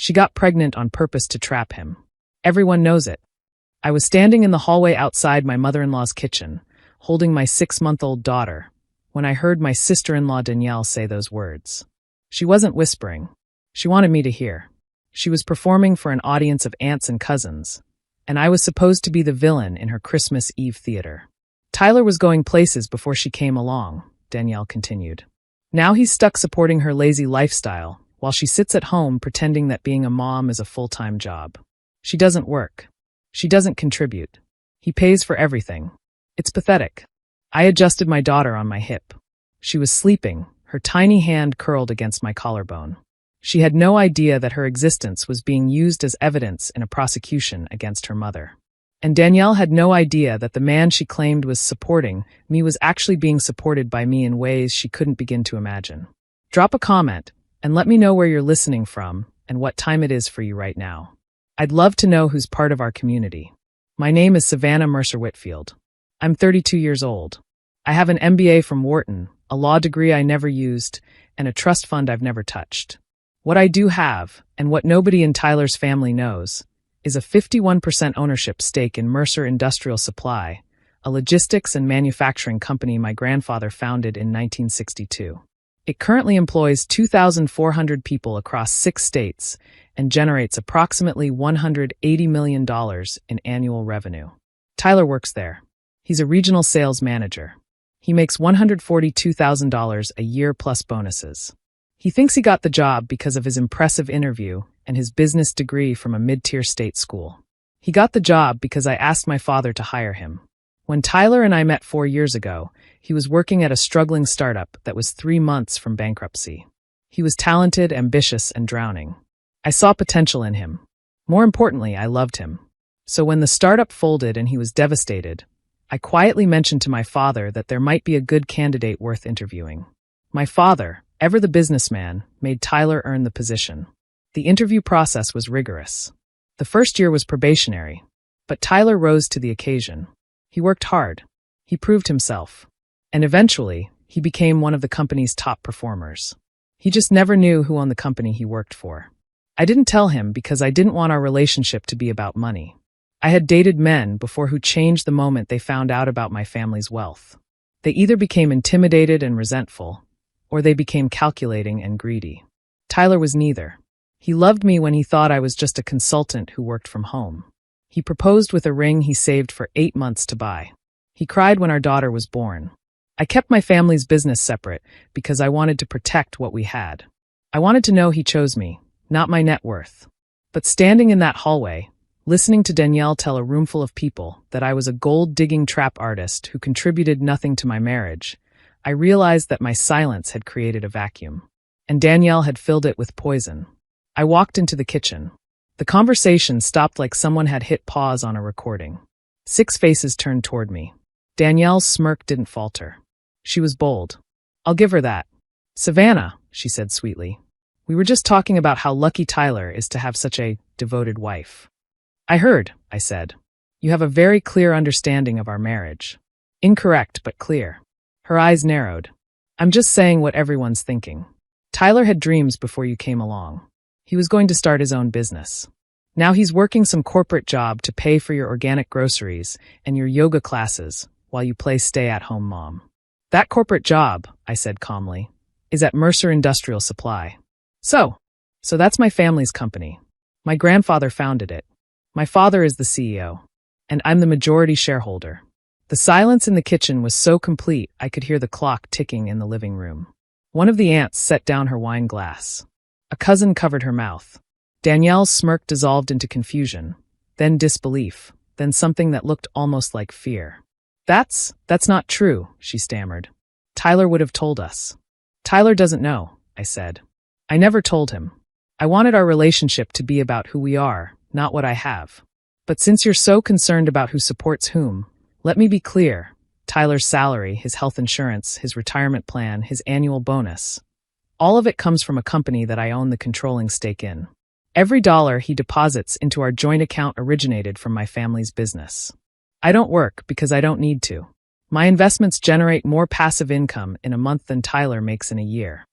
She got pregnant on purpose to trap him. Everyone knows it. I was standing in the hallway outside my mother-in-law's kitchen, holding my 6-month-old daughter, when I heard my sister-in-law Danielle say those words. She wasn't whispering. She wanted me to hear. She was performing for an audience of aunts and cousins, and I was supposed to be the villain in her Christmas Eve theater. Tyler was going places before she came along, Danielle continued. Now he's stuck supporting her lazy lifestyle, while she sits at home pretending that being a mom is a full-time job. She doesn't work. She doesn't contribute. He pays for everything. It's pathetic. I adjusted my daughter on my hip. She was sleeping, her tiny hand curled against my collarbone. She had no idea that her existence was being used as evidence in a prosecution against her mother. And Danielle had no idea that the man she claimed was supporting me was actually being supported by me in ways she couldn't begin to imagine. Drop a comment and let me know where you're listening from and what time it is for you right now. I'd love to know who's part of our community. My name is Savannah Mercer Whitfield. I'm 32 years old. I have an MBA from Wharton, a law degree I never used, and a trust fund I've never touched. What I do have, and what nobody in Tyler's family knows, is a 51% ownership stake in Mercer Industrial Supply, a logistics and manufacturing company my grandfather founded in 1962. It currently employs 2,400 people across 6 states and generates approximately $180 million in annual revenue. Tyler works there. He's a regional sales manager. He makes $142,000 a year plus bonuses. He thinks he got the job because of his impressive interview and his business degree from a mid-tier state school. He got the job because I asked my father to hire him. When Tyler and I met 4 years ago, he was working at a struggling startup that was 3 months from bankruptcy. He was talented, ambitious, and drowning. I saw potential in him. More importantly, I loved him. So when the startup folded and he was devastated, I quietly mentioned to my father that there might be a good candidate worth interviewing. My father, ever the businessman, made Tyler earn the position. The interview process was rigorous. The first year was probationary, but Tyler rose to the occasion. He worked hard. He proved himself. And eventually, he became one of the company's top performers. He just never knew who owned the company he worked for. I didn't tell him because I didn't want our relationship to be about money. I had dated men before who changed the moment they found out about my family's wealth. They either became intimidated and resentful, or they became calculating and greedy. Tyler was neither. He loved me when he thought I was just a consultant who worked from home. He proposed with a ring he saved for 8 months to buy. He cried when our daughter was born. I kept my family's business separate because I wanted to protect what we had. I wanted to know he chose me, not my net worth. But standing in that hallway, listening to Danielle tell a roomful of people that I was a gold-digging trap artist who contributed nothing to my marriage, I realized that my silence had created a vacuum, and Danielle had filled it with poison. I walked into the kitchen. The conversation stopped like someone had hit pause on a recording. 6 faces turned toward me. Danielle's smirk didn't falter. She was bold. I'll give her that. Savannah, she said sweetly. We were just talking about how lucky Tyler is to have such a devoted wife. I heard, I said. You have a very clear understanding of our marriage. Incorrect, but clear. Her eyes narrowed. I'm just saying what everyone's thinking. Tyler had dreams before you came along. He was going to start his own business. Now he's working some corporate job to pay for your organic groceries and your yoga classes while you play stay-at-home mom. That corporate job, I said calmly, is at Mercer Industrial Supply. So that's my family's company. My grandfather founded it. My father is the CEO, and I'm the majority shareholder. The silence in the kitchen was so complete I could hear the clock ticking in the living room. One of the aunts set down her wine glass. A cousin covered her mouth. Danielle's smirk dissolved into confusion, then disbelief, then something that looked almost like fear. That's not true, she stammered. Tyler would have told us. Tyler doesn't know, I said. I never told him. I wanted our relationship to be about who we are, not what I have. But since you're so concerned about who supports whom, let me be clear. Tyler's salary, his health insurance, his retirement plan, his annual bonus. All of it comes from a company that I own the controlling stake in. Every dollar he deposits into our joint account originated from my family's business. I don't work because I don't need to. My investments generate more passive income in a month than Tyler makes in a year.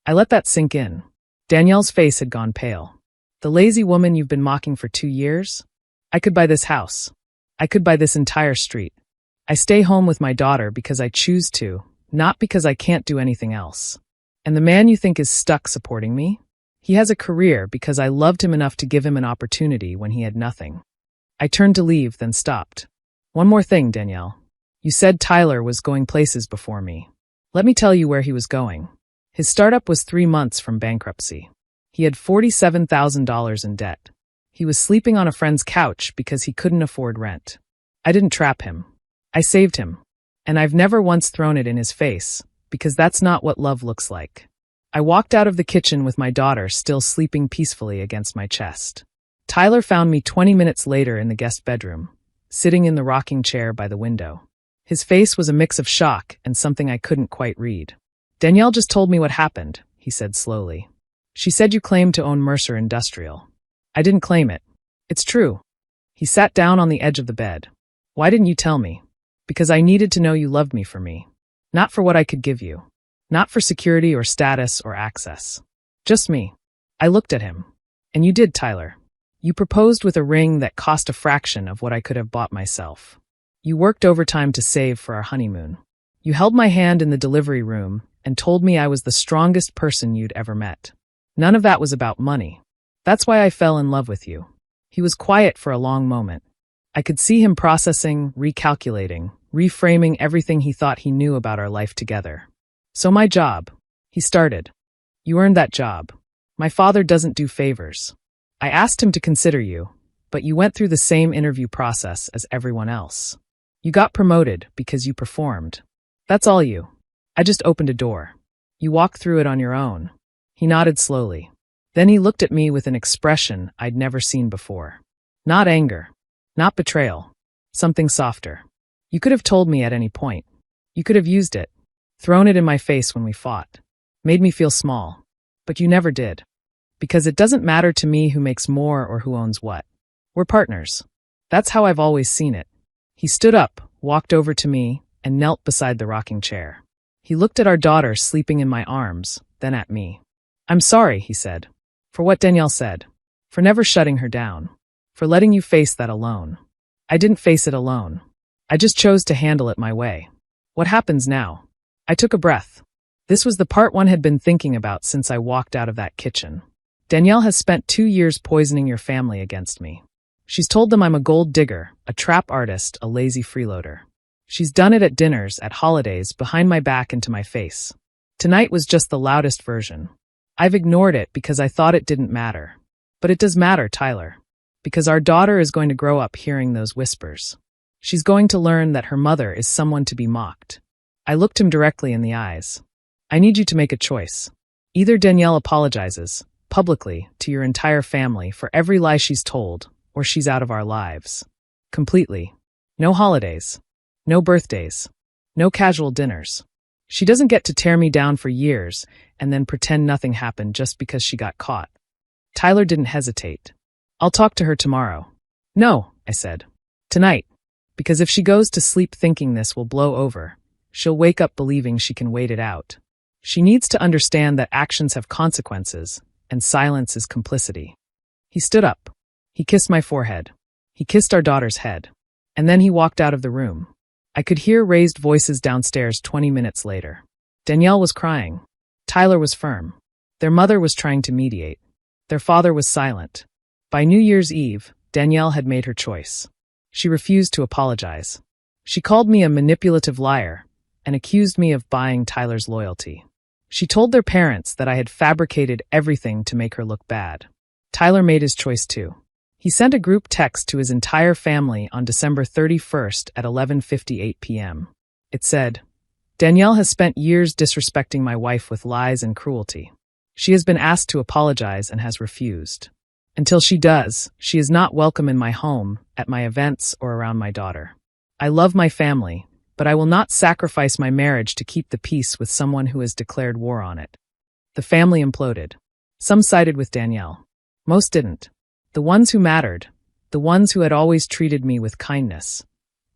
I let that sink in. Danielle's face had gone pale. The lazy woman you've been mocking for 2 years? I could buy this house. I could buy this entire street. I stay home with my daughter because I choose to, not because I can't do anything else. And the man you think is stuck supporting me? He has a career because I loved him enough to give him an opportunity when he had nothing. I turned to leave, then stopped. One more thing, Danielle. You said Tyler was going places before me. Let me tell you where he was going. His startup was 3 months from bankruptcy. He had $47,000 in debt. He was sleeping on a friend's couch because he couldn't afford rent. I didn't trap him. I saved him. And I've never once thrown it in his face, because that's not what love looks like. I walked out of the kitchen with my daughter still sleeping peacefully against my chest. Tyler found me 20 minutes later in the guest bedroom, sitting in the rocking chair by the window. His face was a mix of shock and something I couldn't quite read. Danielle just told me what happened, he said slowly. She said you claimed to own Mercer Industrial. I didn't claim it. It's true. He sat down on the edge of the bed. Why didn't you tell me? Because I needed to know you loved me for me. Not for what I could give you. Not for security or status or access. Just me. I looked at him. And you did, Tyler. You proposed with a ring that cost a fraction of what I could have bought myself. You worked overtime to save for our honeymoon. You held my hand in the delivery room and told me I was the strongest person you'd ever met. None of that was about money. That's why I fell in love with you. He was quiet for a long moment. I could see him processing, recalculating, reframing everything he thought he knew about our life together. So my job. He started. You earned that job. My father doesn't do favors. I asked him to consider you, but you went through the same interview process as everyone else. You got promoted because you performed. That's all you. I just opened a door. You walked through it on your own. He nodded slowly. Then he looked at me with an expression I'd never seen before. Not anger. Not betrayal. Something softer. You could have told me at any point. You could have used it. Thrown it in my face when we fought. Made me feel small. But you never did. Because it doesn't matter to me who makes more or who owns what. We're partners. That's how I've always seen it. He stood up, walked over to me, and knelt beside the rocking chair. He looked at our daughter sleeping in my arms, then at me. I'm sorry, he said. For what Danielle said. For never shutting her down. For letting you face that alone. I didn't face it alone. I just chose to handle it my way. What happens now? I took a breath. This was the part one had been thinking about since I walked out of that kitchen. Danielle has spent 2 years poisoning your family against me. She's told them I'm a gold digger, a trap artist, a lazy freeloader. She's done it at dinners, at holidays, behind my back and to my face. Tonight was just the loudest version. I've ignored it because I thought it didn't matter. But it does matter, Tyler. Because our daughter is going to grow up hearing those whispers. She's going to learn that her mother is someone to be mocked. I looked him directly in the eyes. I need you to make a choice. Either Danielle apologizes, publicly, to your entire family for every lie she's told, or she's out of our lives. Completely. No holidays. No birthdays. No casual dinners. She doesn't get to tear me down for years and then pretend nothing happened just because she got caught. Tyler didn't hesitate. I'll talk to her tomorrow. No, I said. Tonight. Because if she goes to sleep thinking this will blow over, she'll wake up believing she can wait it out. She needs to understand that actions have consequences, and silence is complicity. He stood up. He kissed my forehead. He kissed our daughter's head. And then he walked out of the room. I could hear raised voices downstairs 20 minutes later. Danielle was crying. Tyler was firm. Their mother was trying to mediate. Their father was silent. By New Year's Eve, Danielle had made her choice. She refused to apologize. She called me a manipulative liar and accused me of buying Tyler's loyalty. She told their parents that I had fabricated everything to make her look bad. Tyler made his choice too. He sent a group text to his entire family on December 31st at 11:58 p.m. It said, Danielle has spent years disrespecting my wife with lies and cruelty. She has been asked to apologize and has refused. Until she does, she is not welcome in my home, at my events, or around my daughter. I love my family, but I will not sacrifice my marriage to keep the peace with someone who has declared war on it. The family imploded. Some sided with Danielle. Most didn't. The ones who mattered, the ones who had always treated me with kindness,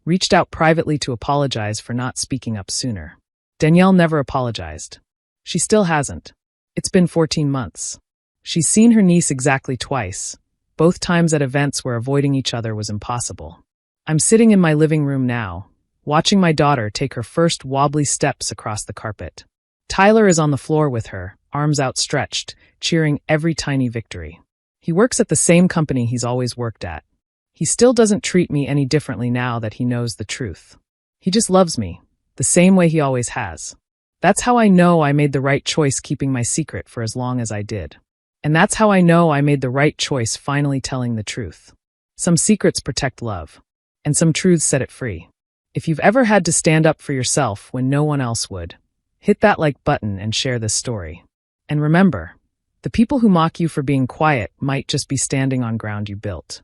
reached out privately to apologize for not speaking up sooner. Danielle never apologized. She still hasn't. It's been 14 months. She's seen her niece exactly twice, both times at events where avoiding each other was impossible. I'm sitting in my living room now, watching my daughter take her first wobbly steps across the carpet. Tyler is on the floor with her, arms outstretched, cheering every tiny victory. He works at the same company he's always worked at. He still doesn't treat me any differently now that he knows the truth. He just loves me, the same way he always has. That's how I know I made the right choice keeping my secret for as long as I did. And that's how I know I made the right choice finally telling the truth. Some secrets protect love, and some truths set it free. If you've ever had to stand up for yourself when no one else would, hit that like button and share this story. And remember, the people who mock you for being quiet might just be standing on ground you built.